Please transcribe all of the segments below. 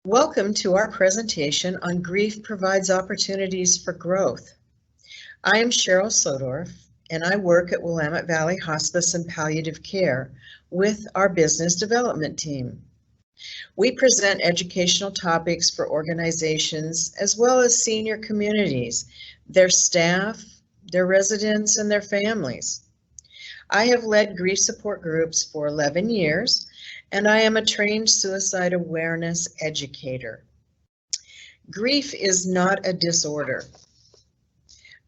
Welcome to our presentation on Grief Provides Opportunities for Growth. I am Cheryl Sodorf, and I work at Willamette Valley Hospice and Palliative Care with our business development team. We present educational topics for organizations as well as senior communities, their staff, their residents, and their families. I have led grief support groups for 11 years, and I am a trained suicide awareness educator. Grief is not a disorder.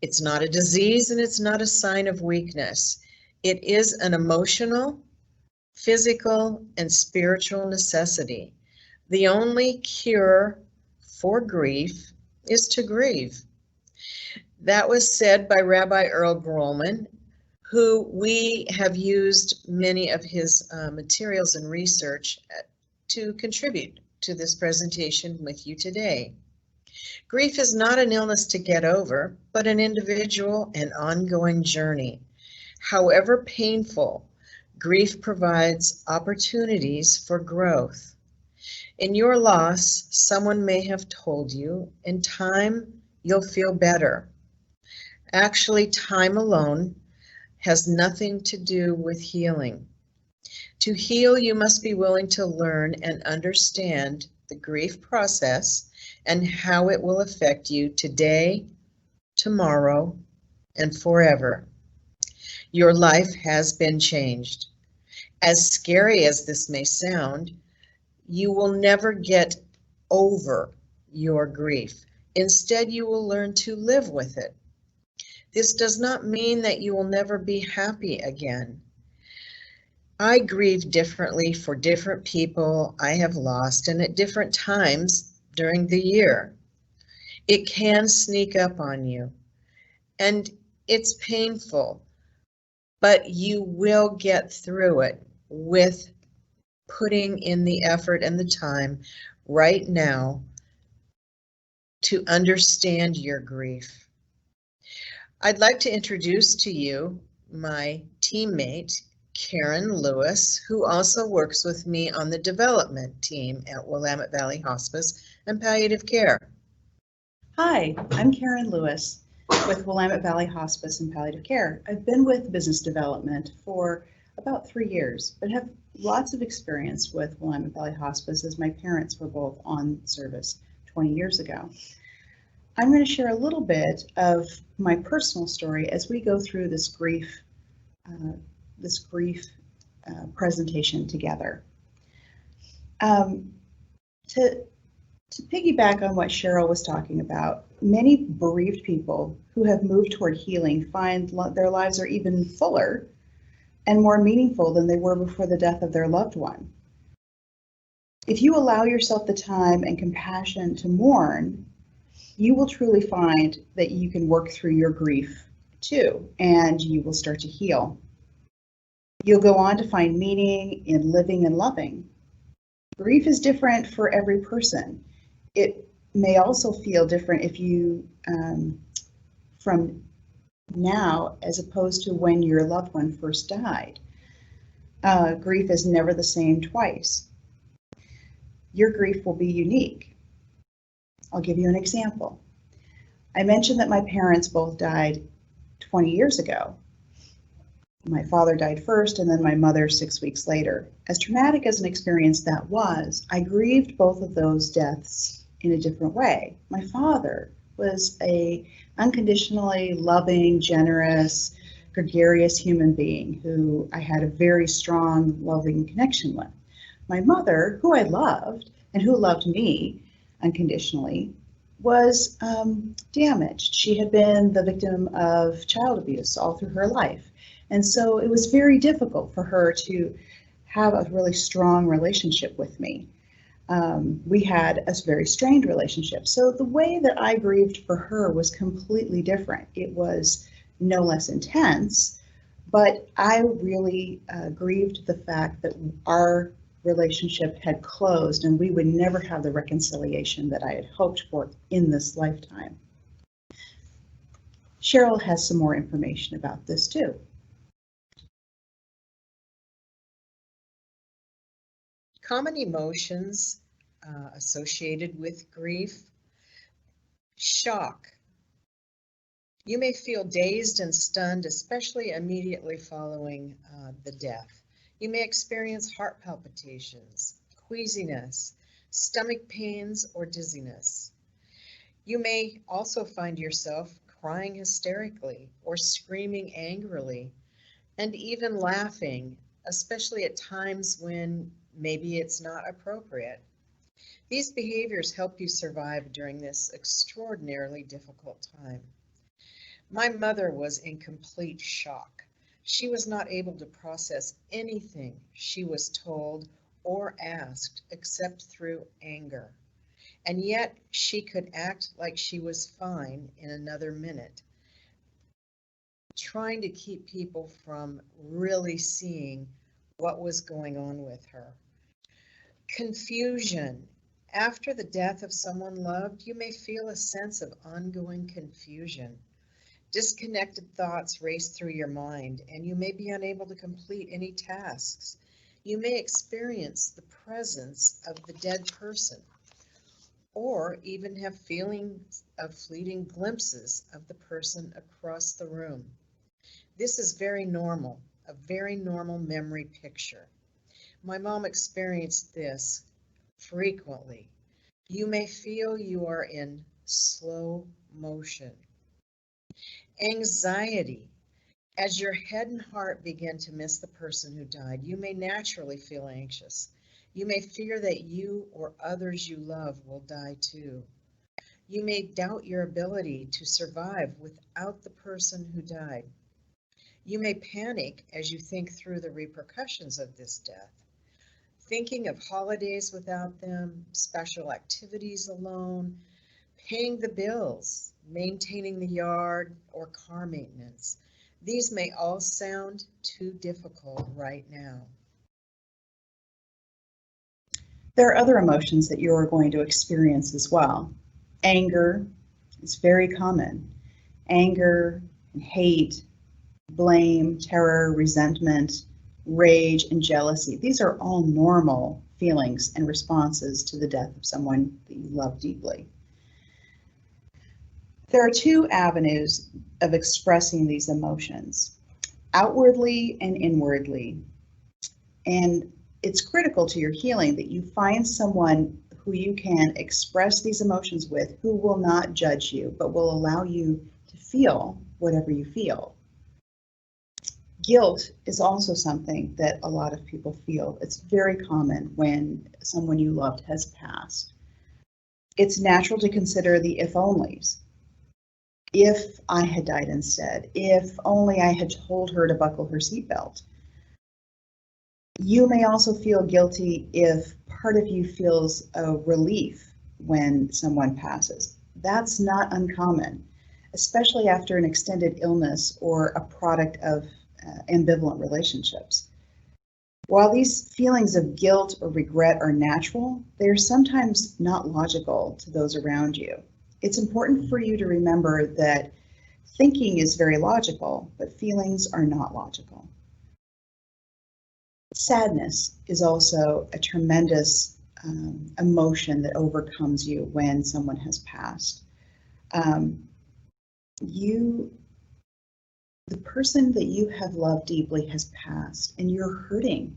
It's not a disease, and it's not a sign of weakness. It is an emotional, physical, and spiritual necessity. The only cure for grief is to grieve. That was said by Rabbi Earl Grolman, who we have used many of his materials and research to contribute to this presentation with you today. Grief is not an illness to get over, but an individual and ongoing journey. However painful, grief provides opportunities for growth. In your loss, someone may have told you, in time, you'll feel better. Actually, time alone has nothing to do with healing. To heal, you must be willing to learn and understand the grief process and how it will affect you today, tomorrow, and forever. Your life has been changed. As scary as this may sound, you will never get over your grief. Instead, you will learn to live with it. This does not mean that you will never be happy again. I grieve differently for different people I have lost and at different times during the year. It can sneak up on you, and it's painful, but you will get through it with putting in the effort and the time right now to understand your grief. I'd like to introduce to you my teammate, Karen Lewis, who also works with me on the development team at Willamette Valley Hospice and Palliative Care. Hi, I'm Karen Lewis with Willamette Valley Hospice and Palliative Care. I've been with business development for about 3 years, but have lots of experience with Willamette Valley Hospice as my parents were both on service 20 years ago. I'm going to share a little bit of my personal story as we go through this grief presentation together. To piggyback on what Cheryl was talking about, many bereaved people who have moved toward healing find their lives are even fuller and more meaningful than they were before the death of their loved one. If you allow yourself the time and compassion to mourn, you will truly find that you can work through your grief too, and you will start to heal. You'll go on to find meaning in living and loving. Grief is different for every person. It may also feel different if you, from now as opposed to when your loved one first died. Grief is never the same twice. Your grief will be unique. I'll give you an example. I mentioned that my parents both died 20 years ago. My father died first and then my mother 6 weeks later. As traumatic as an experience that was, I grieved both of those deaths in a different way. My father was an unconditionally loving, generous, gregarious human being who I had a very strong, loving connection with. My mother, who I loved and who loved me unconditionally, was damaged. She had been the victim of child abuse all through her life. And so it was very difficult for her to have a really strong relationship with me. We had a very strained relationship. So the way that I grieved for her was completely different. It was no less intense, but I really grieved the fact that our relationship had closed and we would never have the reconciliation that I had hoped for in this lifetime. Cheryl has some more information about this too. Common emotions associated with grief. Shock. You may feel dazed and stunned, especially immediately following the death. You may experience heart palpitations, queasiness, stomach pains, or dizziness. You may also find yourself crying hysterically or screaming angrily and even laughing, especially at times when maybe it's not appropriate. These behaviors help you survive during this extraordinarily difficult time. My mother was in complete shock. She was not able to process anything she was told or asked except through anger. And yet she could act like she was fine in another minute, trying to keep people from really seeing what was going on with her. Confusion. After the death of someone loved, you may feel a sense of ongoing confusion. Disconnected thoughts race through your mind, and you may be unable to complete any tasks. You may experience the presence of the dead person, or even have feelings of fleeting glimpses of the person across the room. This is very normal, a very normal memory picture. My mom experienced this frequently. You may feel you are in slow motion. Anxiety. As your head and heart begin to miss the person who died, you may naturally feel anxious. You may fear that you or others you love will die too. You may doubt your ability to survive without the person who died. You may panic as you think through the repercussions of this death. Thinking of holidays without them, special activities alone, paying the bills, maintaining the yard, or car maintenance. These may all sound too difficult right now. There are other emotions that you are going to experience as well. Anger is very common. Anger and hate, blame, terror, resentment, rage, and jealousy. These are all normal feelings and responses to the death of someone that you love deeply. There are two avenues of expressing these emotions, outwardly and inwardly. And it's critical to your healing that you find someone who you can express these emotions with, who will not judge you, but will allow you to feel whatever you feel. Guilt is also something that a lot of people feel. It's very common when someone you loved has passed. It's natural to consider the if-onlys. If I had died instead, if only I had told her to buckle her seatbelt. You may also feel guilty if part of you feels a relief when someone passes. That's not uncommon, especially after an extended illness or a product of ambivalent relationships. While these feelings of guilt or regret are natural, they are sometimes not logical to those around you. It's important for you to remember that thinking is very logical, but feelings are not logical. Sadness is also a tremendous emotion that overcomes you when someone has passed. The person that you have loved deeply has passed, and you're hurting.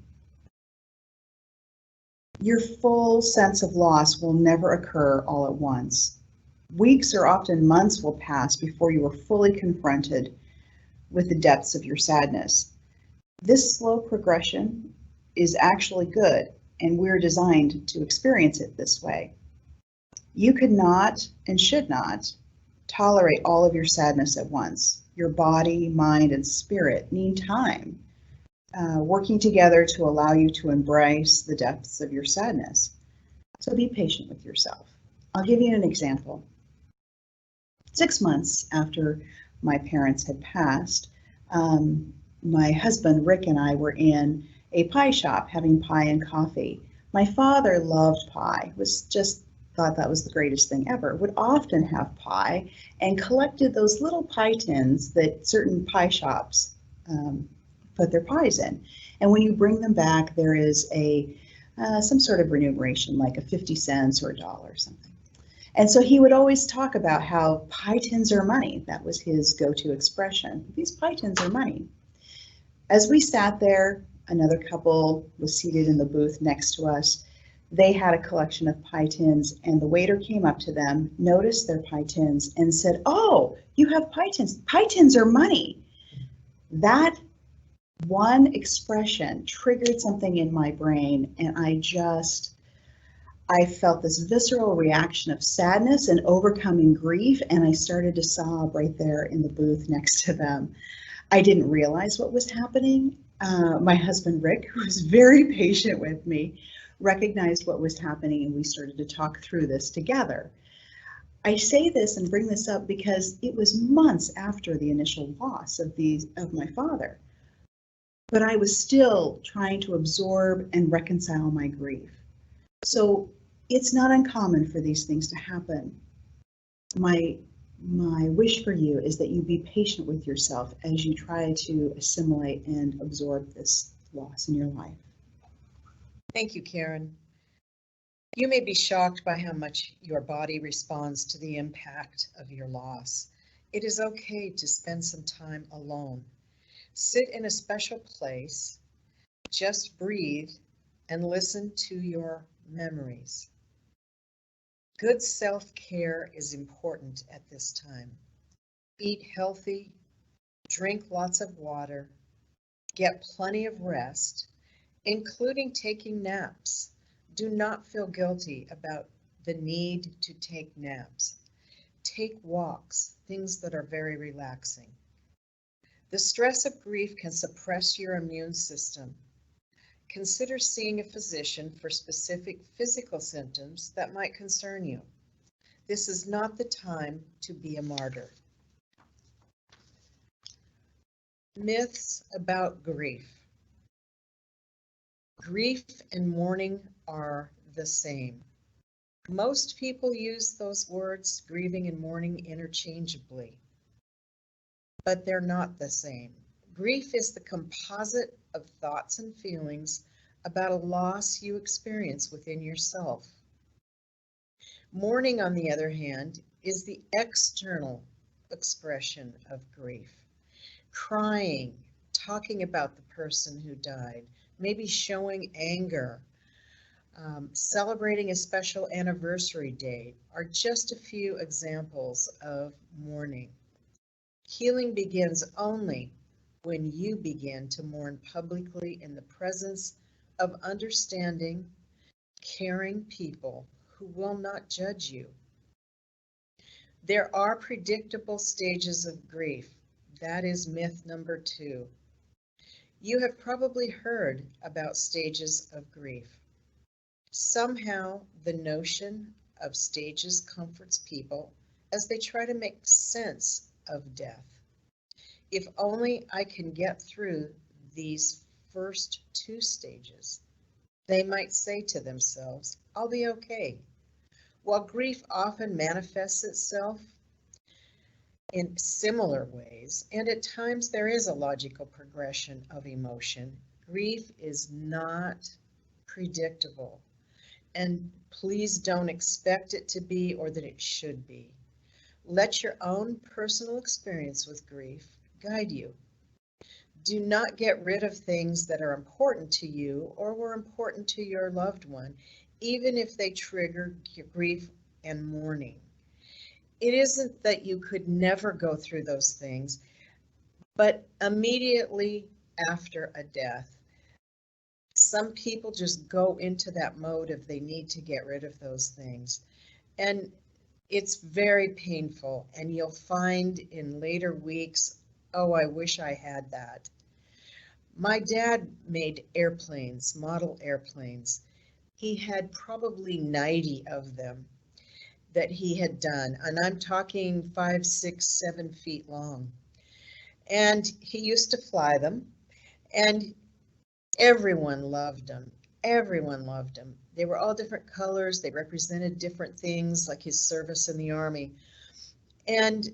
Your full sense of loss will never occur all at once. Weeks or often months will pass before you are fully confronted with the depths of your sadness. This slow progression is actually good, and we're designed to experience it this way. You could not and should not tolerate all of your sadness at once. Your body, mind, and spirit need time working together to allow you to embrace the depths of your sadness. So be patient with yourself. I'll give you an example. 6 months after my parents had passed, my husband Rick and I were in a pie shop having pie and coffee. My father loved pie, thought that was the greatest thing ever, would often have pie and collected those little pie tins that certain pie shops put their pies in. And when you bring them back, there is a some sort of remuneration, like a 50 cents or a dollar or something. And so he would always talk about how pie tins are money. That was his go-to expression. These pie tins are money. As we sat there, another couple was seated in the booth next to us. They had a collection of pie tins, and the waiter came up to them, noticed their pie tins, and said, "Oh, you have pie tins. Pie tins are money." That one expression triggered something in my brain, and I felt this visceral reaction of sadness and overcoming grief, and I started to sob right there in the booth next to them. I didn't realize what was happening. My husband, Rick, who was very patient with me, recognized what was happening, and we started to talk through this together. I say this and bring this up because it was months after the initial loss of my father, but I was still trying to absorb and reconcile my grief. So it's not uncommon for these things to happen. My wish for you is that you be patient with yourself as you try to assimilate and absorb this loss in your life. Thank you, Karen. You may be shocked by how much your body responds to the impact of your loss. It is okay to spend some time alone. Sit in a special place, just breathe, and listen to your memories. Good self-care is important at this time. Eat healthy, drink lots of water, get plenty of rest, including taking naps. Do not feel guilty about the need to take naps. Take walks, things that are very relaxing. The stress of grief can suppress your immune system. Consider seeing a physician for specific physical symptoms that might concern you. This is not the time to be a martyr. Myths about grief. Grief and mourning are the same. Most people use those words, grieving and mourning, interchangeably, but they're not the same. Grief is the composite of thoughts and feelings about a loss you experience within yourself. Mourning, on the other hand, is the external expression of grief. Crying, talking about the person who died, maybe showing anger, celebrating a special anniversary date are just a few examples of mourning. Healing begins only when you begin to mourn publicly in the presence of understanding, caring people who will not judge you. There are predictable stages of grief. That is myth number 2. You have probably heard about stages of grief. Somehow, the notion of stages comforts people as they try to make sense of death. If only I can get through these first 2 stages, they might say to themselves, I'll be okay. While grief often manifests itself in similar ways, and at times there is a logical progression of emotion, grief is not predictable. And please don't expect it to be or that it should be. Let your own personal experience with grief guide you. Do not get rid of things that are important to you or were important to your loved one, even if they trigger grief and mourning. It isn't that you could never go through those things, but immediately after a death, some people just go into that mode of they need to get rid of those things. And it's very painful, and you'll find in later weeks, oh, I wish I had that. My dad made airplanes, model airplanes. He had probably 90 of them that he had done, and I'm talking 5, 6, 7 feet long. And he used to fly them, and everyone loved them. Everyone loved them. They were all different colors. They represented different things, like his service in the Army. And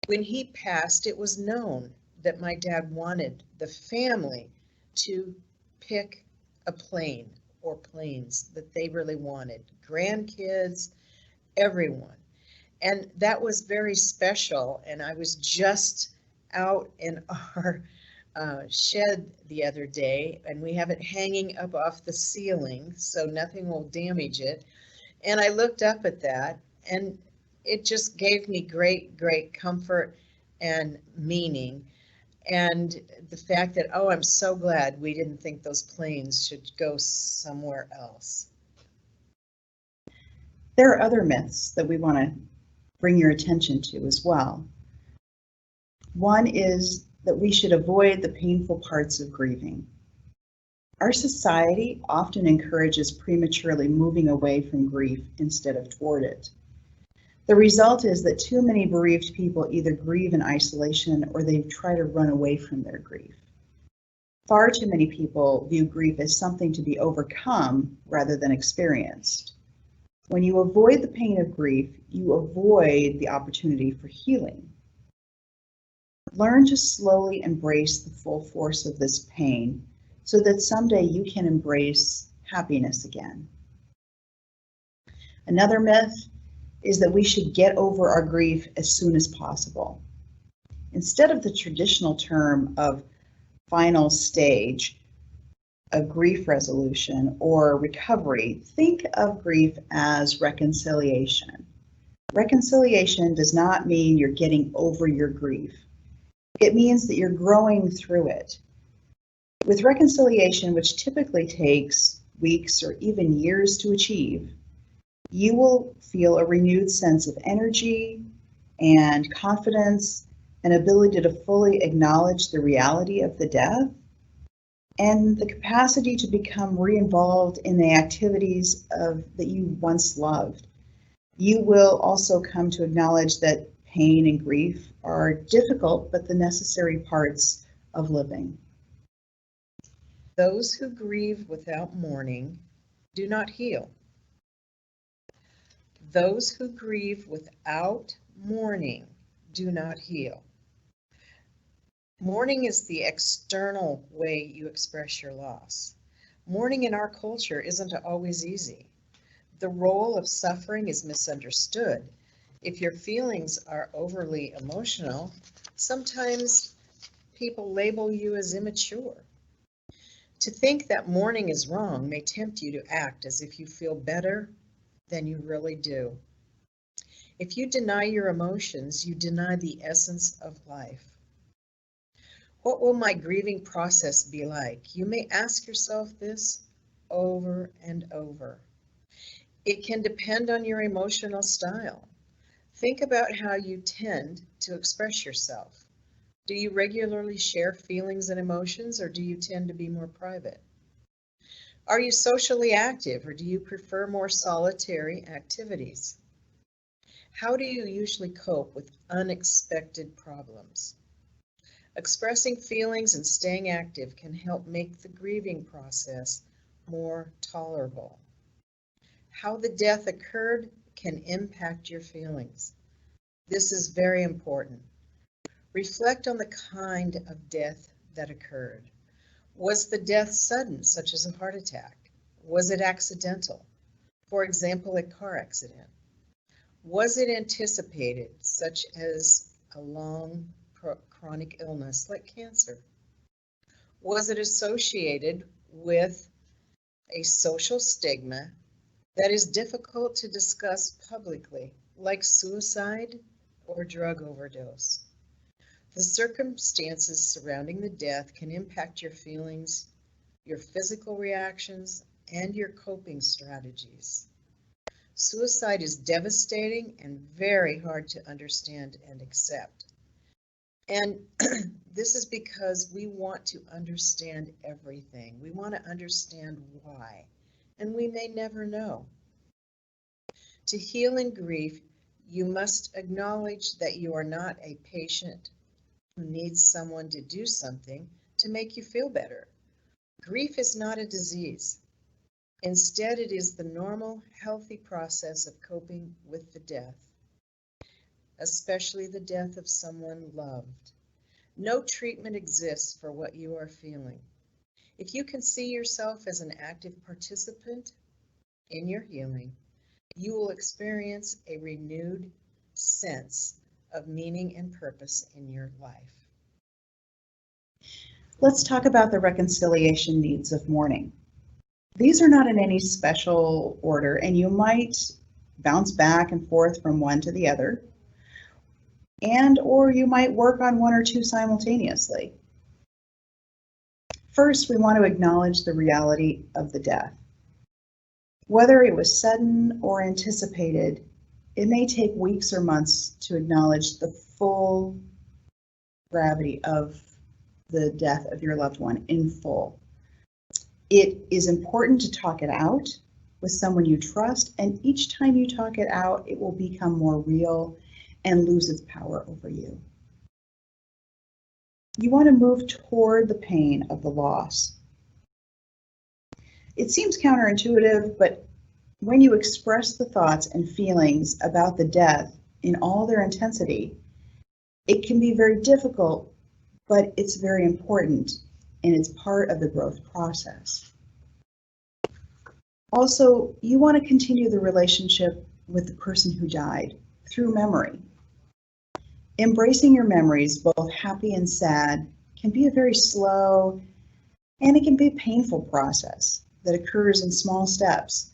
when he passed, it was known that my dad wanted the family to pick a plane or planes that they really wanted, grandkids, everyone. And that was very special. And I was just out in our shed the other day, and we have it hanging up off the ceiling so nothing will damage it. And I looked up at that, and it just gave me great, great comfort and meaning. And the fact that, oh, I'm so glad we didn't think those planes should go somewhere else. There are other myths that we want to bring your attention to as well. One is that we should avoid the painful parts of grieving. Our society often encourages prematurely moving away from grief instead of toward it. The result is that too many bereaved people either grieve in isolation or they try to run away from their grief. Far too many people view grief as something to be overcome rather than experienced. When you avoid the pain of grief, you avoid the opportunity for healing. Learn to slowly embrace the full force of this pain so that someday you can embrace happiness again. Another myth is that we should get over our grief as soon as possible. Instead of the traditional term of final stage of grief resolution or recovery, think of grief as reconciliation. Reconciliation does not mean you're getting over your grief. It means that you're growing through it. With reconciliation, which typically takes weeks or even years to achieve, you will feel a renewed sense of energy and confidence, an ability to fully acknowledge the reality of the death, and the capacity to become re-involved in the activities that you once loved. You will also come to acknowledge that pain and grief are difficult, but the necessary parts of living. Those who grieve without mourning do not heal. Those who grieve without mourning do not heal. Mourning is the external way you express your loss. Mourning in our culture isn't always easy. The role of suffering is misunderstood. If your feelings are overly emotional, sometimes people label you as immature. To think that mourning is wrong may tempt you to act as if you feel better than you really do. If you deny your emotions, you deny the essence of life. What will my grieving process be like? You may ask yourself this over and over. It can depend on your emotional style. Think about how you tend to express yourself. Do you regularly share feelings and emotions, or do you tend to be more private? Are you socially active, or do you prefer more solitary activities? How do you usually cope with unexpected problems? Expressing feelings and staying active can help make the grieving process more tolerable. How the death occurred can impact your feelings. This is very important. Reflect on the kind of death that occurred. Was the death sudden, such as a heart attack? Was it accidental? For example, a car accident. Was it anticipated, such as a long chronic illness like cancer? Was it associated with a social stigma that is difficult to discuss publicly, like suicide or drug overdose? The circumstances surrounding the death can impact your feelings, your physical reactions, and your coping strategies. Suicide is devastating and very hard to understand and accept. And this is because we want to understand everything. We want to understand why, and we may never know. To heal in grief, you must acknowledge that you are not a patient who needs someone to do something to make you feel better. Grief is not a disease. Instead, it is the normal, healthy process of coping with the death, especially the death of someone loved. No treatment exists for what you are feeling. If you can see yourself as an active participant in your healing, you will experience a renewed sense of meaning and purpose in your life. Let's talk about the reconciliation needs of mourning. These are not in any special order, and you might bounce back and forth from one to the other, or you might work on one or two simultaneously. First, we want to acknowledge the reality of the death. Whether it was sudden or anticipated, it may take weeks or months to acknowledge the full gravity of the death of your loved one in full. It is important to talk it out with someone you trust, and each time you talk it out, it will become more real and lose its power over you. You want to move toward the pain of the loss. It seems counterintuitive, but when you express the thoughts and feelings about the death in all their intensity, it can be very difficult, but it's very important, and it's part of the growth process. Also, you want to continue the relationship with the person who died through memory. Embracing your memories, both happy and sad, can be a very slow and it can be a painful process that occurs in small steps.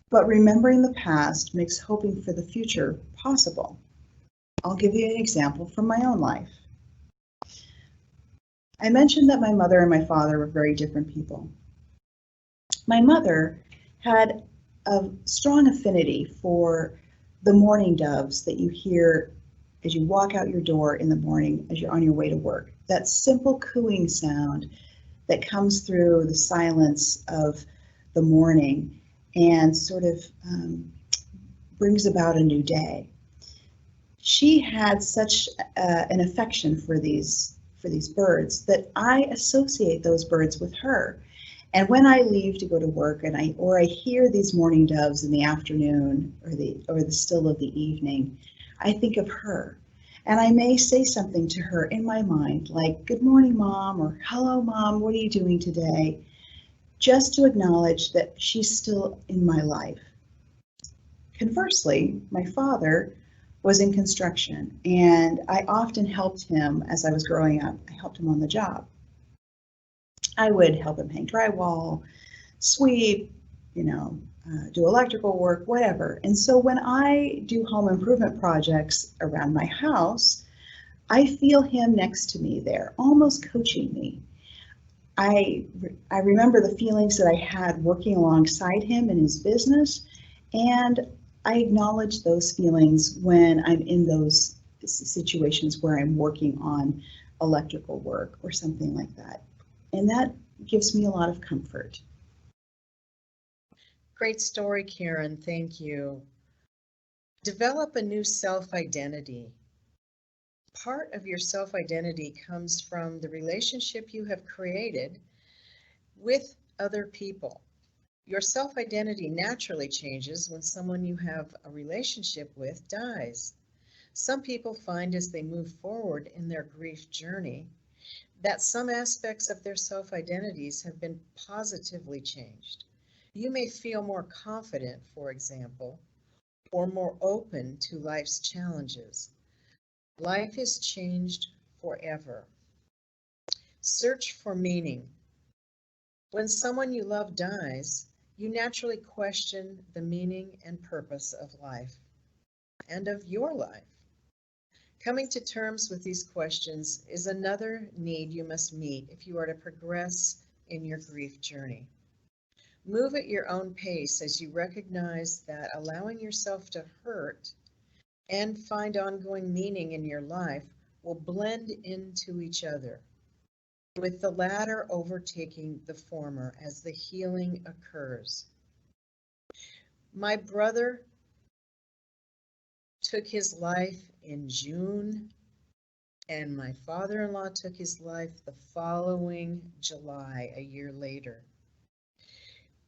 But remembering the past makes hoping for the future possible. I'll give you an example from my own life. I mentioned that my mother and my father were very different people. My mother had a strong affinity for the mourning doves that you hear as you walk out your door in the morning as you're on your way to work. That simple cooing sound that comes through the silence of the morning and sort of brings about a new day. She had such an affection for these birds that I associate those birds with her. And when I leave to go to work and I hear these mourning doves in the afternoon or the still of the evening, I think of her. And I may say something to her in my mind like, "Good morning, Mom," or "Hello, Mom, what are you doing today?" Just to acknowledge that she's still in my life. Conversely, my father was in construction, and I often helped him as I was growing up. I helped him on the job. I would help him hang drywall, sweep, do electrical work, whatever. And so when I do home improvement projects around my house, I feel him next to me there, almost coaching me. I remember the feelings that I had working alongside him in his business, and I acknowledge those feelings when I'm in those situations where I'm working on electrical work or something like that. And that gives me a lot of comfort. Great story, Karen. Thank you. Develop a new self-identity. Part of your self-identity comes from the relationship you have created with other people. Your self-identity naturally changes when someone you have a relationship with dies. Some people find as they move forward in their grief journey that some aspects of their self-identities have been positively changed. You may feel more confident, for example, or more open to life's challenges. Life is changed forever. Search for meaning. When someone you love dies, you naturally question the meaning and purpose of life and of your life. Coming to terms with these questions is another need you must meet if you are to progress in your grief journey. Move at your own pace as you recognize that allowing yourself to hurt and find ongoing meaning in your life will blend into each other, with the latter overtaking the former as the healing occurs. My brother took his life in June, and my father-in-law took his life the following July, a year later.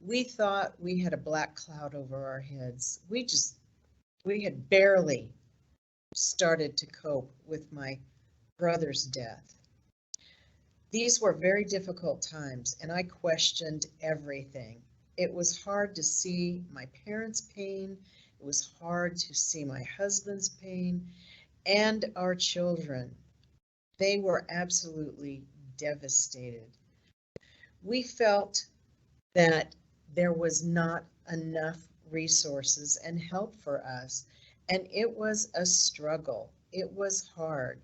We thought we had a black cloud over our heads. We had barely started to cope with my brother's death. These were very difficult times, and I questioned everything. It was hard to see my parents' pain. It was hard to see my husband's pain and our children. They were absolutely devastated. We felt that there was not enough resources and help for us, and it was a struggle. It was hard.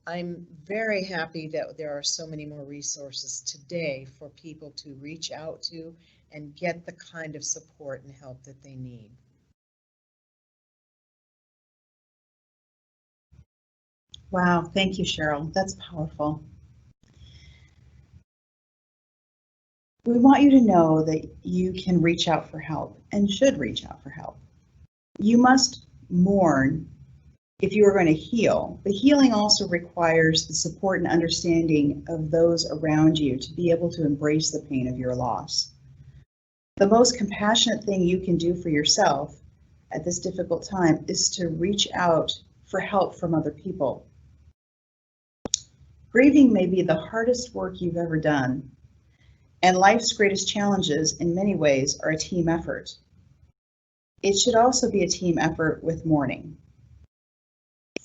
I'm very happy that there are so many more resources today for people to reach out to and get the kind of support and help that they need. Wow, thank you, Cheryl. That's powerful. We want you to know that you can reach out for help and should reach out for help. You must mourn if you are going to heal, but healing also requires the support and understanding of those around you to be able to embrace the pain of your loss. The most compassionate thing you can do for yourself at this difficult time is to reach out for help from other people. Grieving may be the hardest work you've ever done, and life's greatest challenges in many ways are a team effort. It should also be a team effort with mourning.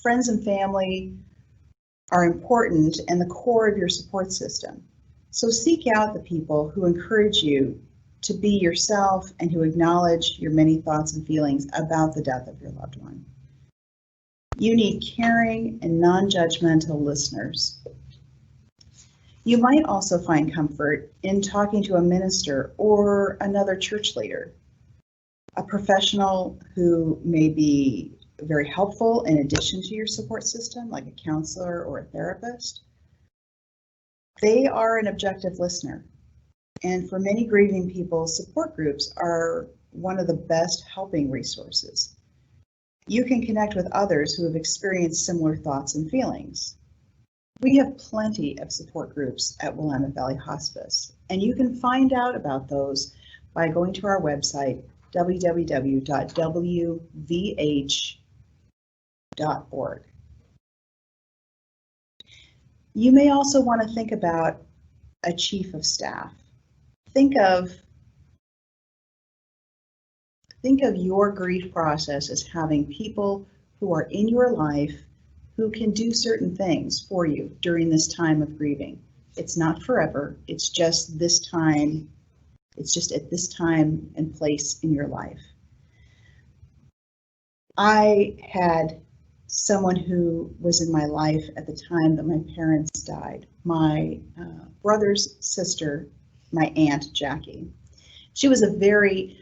Friends and family are important and the core of your support system. So seek out the people who encourage you to be yourself and who acknowledge your many thoughts and feelings about the death of your loved one. You need caring and non-judgmental listeners. You might also find comfort in talking to a minister or another church leader, a professional who may be very helpful in addition to your support system, like a counselor or a therapist. They are an objective listener. And for many grieving people, support groups are one of the best helping resources. You can connect with others who have experienced similar thoughts and feelings. We have plenty of support groups at Willamette Valley Hospice, and you can find out about those by going to our website, www.wvh.org. You may also want to think about a chief of staff. Think of your grief process as having people who are in your life who can do certain things for you during this time of grieving. It's not forever, it's just this time, it's just at this time and place in your life. I had someone who was in my life at the time that my parents died. My brother's sister, my aunt Jackie. She was a very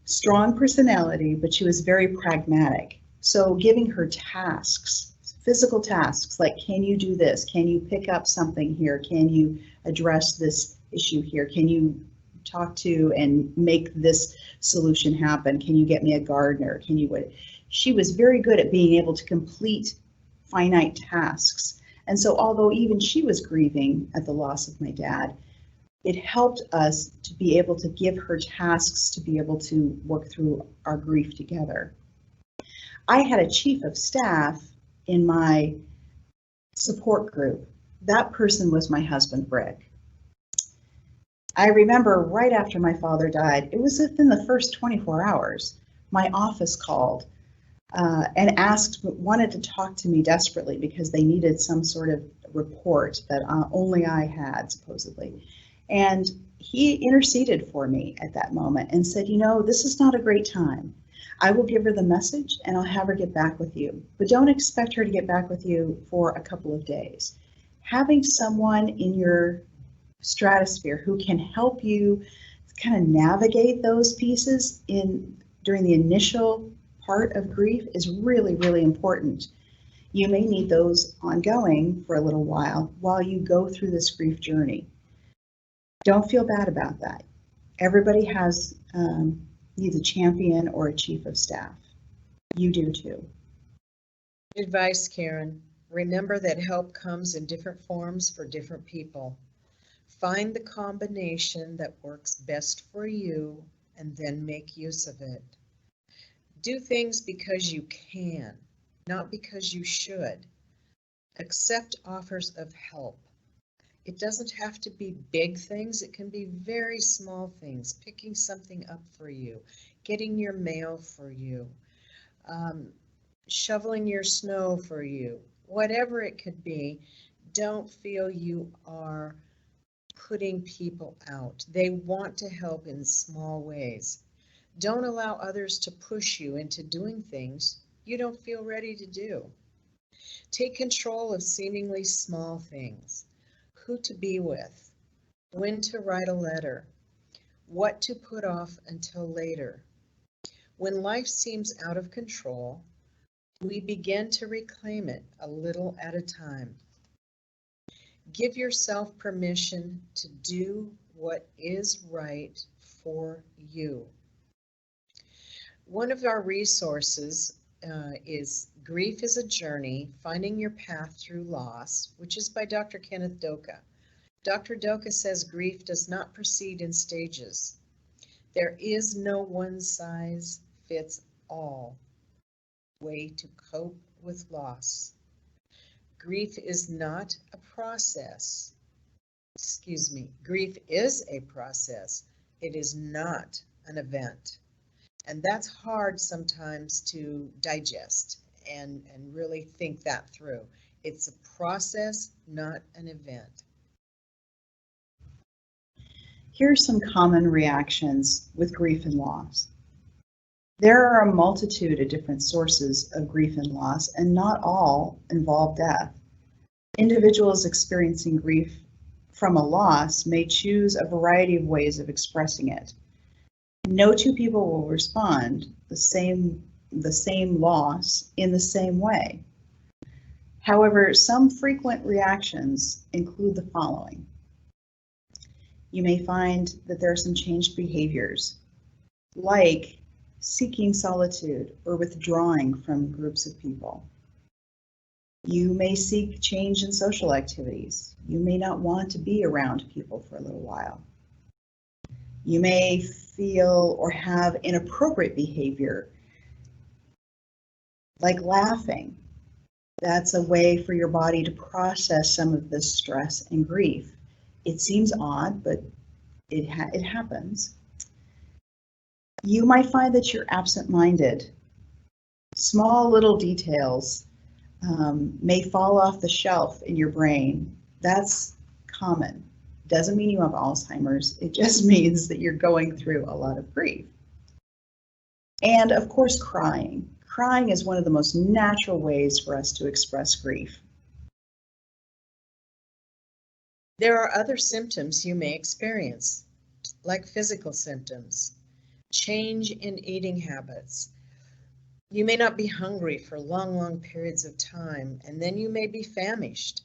strong personality, but she was very pragmatic. So giving her tasks, physical tasks, like can you do this? Can you pick up something here? Can you address this issue here? Can you talk to and make this solution happen? Can you get me a gardener? Can you? She was very good at being able to complete finite tasks. And so although even she was grieving at the loss of my dad, it helped us to be able to give her tasks to be able to work through our grief together. I had a chief of staff in my support group. That person was my husband, Rick. I remember right after my father died, it was within the first 24 hours, my office called and wanted to talk to me desperately because they needed some sort of report that only I had, supposedly. And he interceded for me at that moment and said, you know, this is not a great time. I will give her the message and I'll have her get back with you. But don't expect her to get back with you for a couple of days. Having someone in your stratosphere who can help you kind of navigate those pieces during the initial part of grief is really, really important. You may need those ongoing for a little while you go through this grief journey. Don't feel bad about that. Everybody needs a champion or a chief of staff. You do too. Advice, Karen. Remember that help comes in different forms for different people. Find the combination that works best for you and then make use of it. Do things because you can, not because you should. Accept offers of help. It doesn't have to be big things. It can be very small things, picking something up for you, getting your mail for you, um, shoveling your snow for you, whatever it could be. Don't feel you are putting people out. They want to help in small ways. Don't allow others to push you into doing things you don't feel ready to do. Take control of seemingly small things. Who to be with, when to write a letter, what to put off until later. When life seems out of control, we begin to reclaim it a little at a time. Give yourself permission to do what is right for you. One of our resources is Grief is a Journey, Finding Your Path Through Loss, which is by Dr. Kenneth Doka. Dr. Doka says grief does not proceed in stages. There is no one-size-fits-all way to cope with loss. Grief is not a process. Grief is a process. It is not an event. And that's hard sometimes to digest and really think that through. It's a process, not an event. Here are some common reactions with grief and loss. There are a multitude of different sources of grief and loss, and not all involve death. Individuals experiencing grief from a loss may choose a variety of ways of expressing it. No two people will respond the same loss in the same way. However, some frequent reactions include the following. You may find that there are some changed behaviors, like seeking solitude or withdrawing from groups of people. You may seek change in social activities. You may not want to be around people for a little while. You may feel or have inappropriate behavior, like laughing. That's a way for your body to process some of this stress and grief. It seems odd, but it happens. You might find that you're absent-minded. Small little details may fall off the shelf in your brain. That's common. Doesn't mean you have Alzheimer's. It just means that you're going through a lot of grief. And of course, crying. Crying is one of the most natural ways for us to express grief. There are other symptoms you may experience, like physical symptoms, change in eating habits. You may not be hungry for long periods of time, and then you may be famished.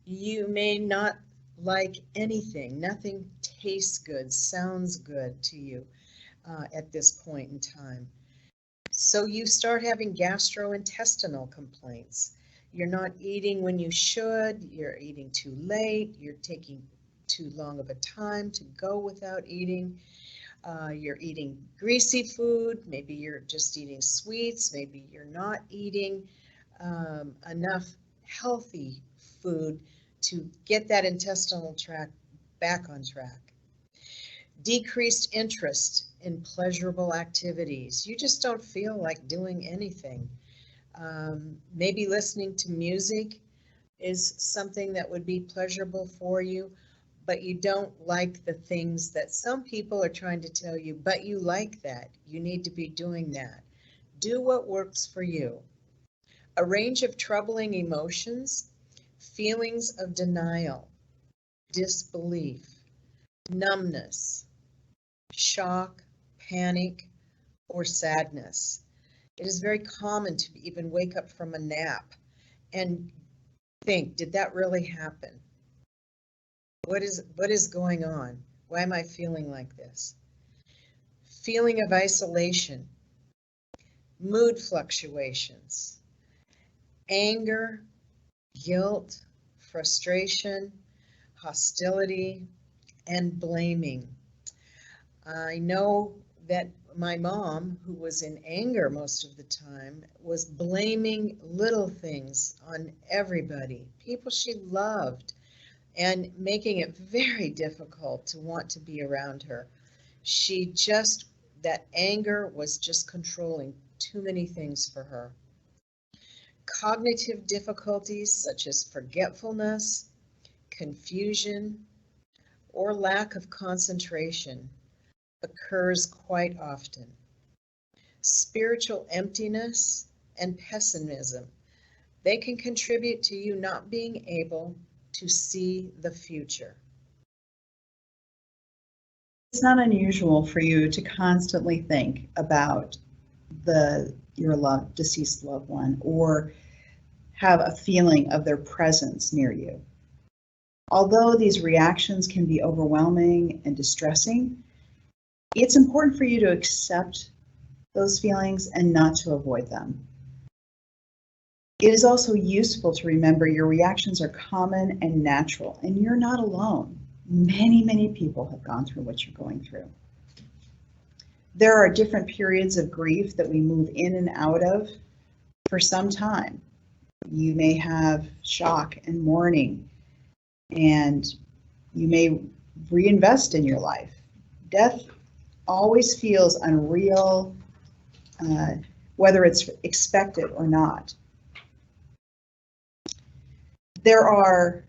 You may not like anything. Nothing tastes good, sounds good to you at this point in time. So you start having gastrointestinal complaints. You're not eating when you should, you're eating too late, you're taking too long of a time to go without eating. You're eating greasy food, maybe you're just eating sweets, maybe you're not eating enough healthy food to get that intestinal tract back on track. Decreased interest in pleasurable activities. You just don't feel like doing anything. Maybe listening to music is something that would be pleasurable for you, but you don't like the things that some people are trying to tell you, but you like that. You need to be doing that. Do what works for you. A range of troubling emotions, feelings of denial, disbelief, numbness, shock, panic, or sadness. It is very common to even wake up from a nap and think, did that really happen? What is going on? Why am I feeling like this? Feeling of isolation, mood fluctuations, anger, guilt, frustration, hostility, and blaming. I know that my mom, who was in anger most of the time, was blaming little things on everybody, people she loved, and making it very difficult to want to be around her. That anger was just controlling too many things for her. Cognitive difficulties such as forgetfulness, confusion, or lack of concentration occurs quite often. Spiritual emptiness and pessimism, they can contribute to you not being able to see the future. It's not unusual for you to constantly think about your deceased loved one, or have a feeling of their presence near you. Although these reactions can be overwhelming and distressing, it's important for you to accept those feelings and not to avoid them. It is also useful to remember your reactions are common and natural, and you're not alone. Many people have gone through what you're going through. There are different periods of grief that we move in and out of for some time. You may have shock and mourning, and you may reinvest in your life. Death always feels unreal, whether it's expected or not. There are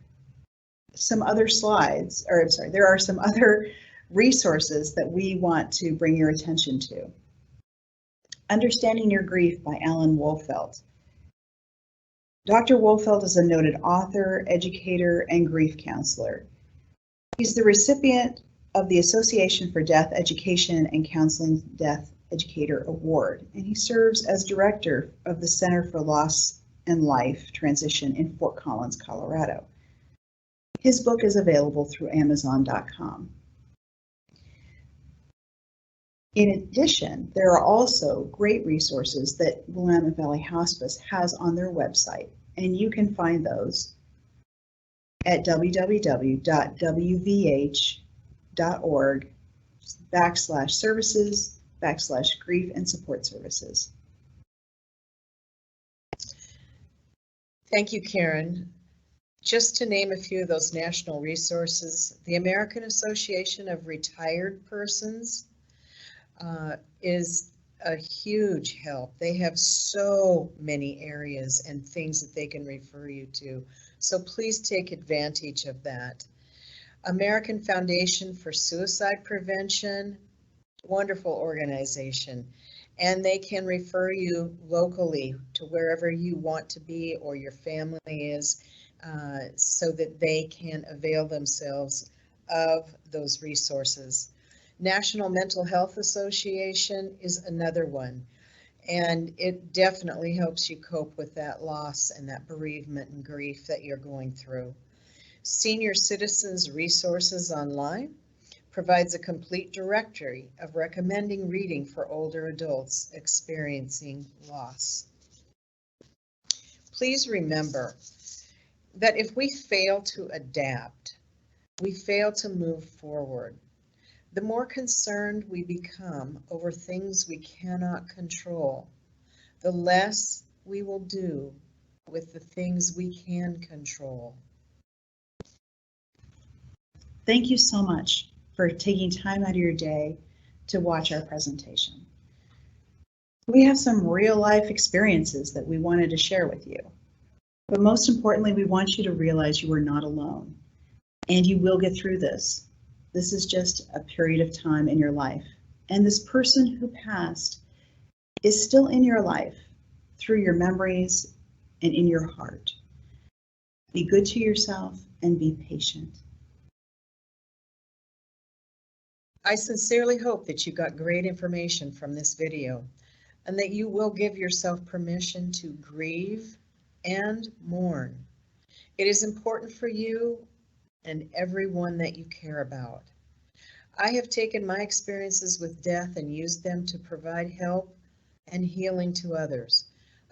some other resources that we want to bring your attention to. Understanding Your Grief by Alan Wolfelt. Dr. Wolfelt is a noted author, educator, and grief counselor. He's the recipient of the Association for Death Education and Counseling Death Educator Award, and he serves as director of the Center for Loss and Life Transition in Fort Collins, Colorado. His book is available through Amazon.com. In addition, there are also great resources that Willamette Valley Hospice has on their website, and you can find those at www.wvh.org/services/grief and support services. Thank you, Karen. Just to name a few of those national resources, the American Association of Retired Persons is a huge help. They have so many areas and things that they can refer you to. So please take advantage of that. American Foundation for Suicide Prevention, wonderful organization. And they can refer you locally to wherever you want to be or your family is, so that they can avail themselves of those resources. National Mental Health Association is another one, and it definitely helps you cope with that loss and that bereavement and grief that you're going through. Senior Citizens Resources Online provides a complete directory of recommending reading for older adults experiencing loss. Please remember that if we fail to adapt, we fail to move forward. The more concerned we become over things we cannot control, the less we will do with the things we can control. Thank you so much for taking time out of your day to watch our presentation. We have some real life experiences that we wanted to share with you. But most importantly, we want you to realize you are not alone, and you will get through this. This is just a period of time in your life. And this person who passed is still in your life through your memories and in your heart. Be good to yourself and be patient. I sincerely hope that you got great information from this video and that you will give yourself permission to grieve and mourn. It is important for you and everyone that you care about. I have taken my experiences with death and used them to provide help and healing to others.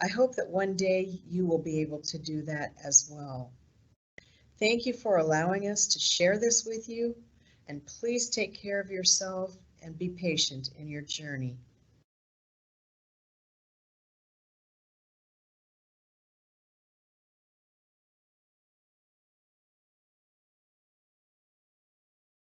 I hope that one day you will be able to do that as well. Thank you for allowing us to share this with you, and please take care of yourself and be patient in your journey.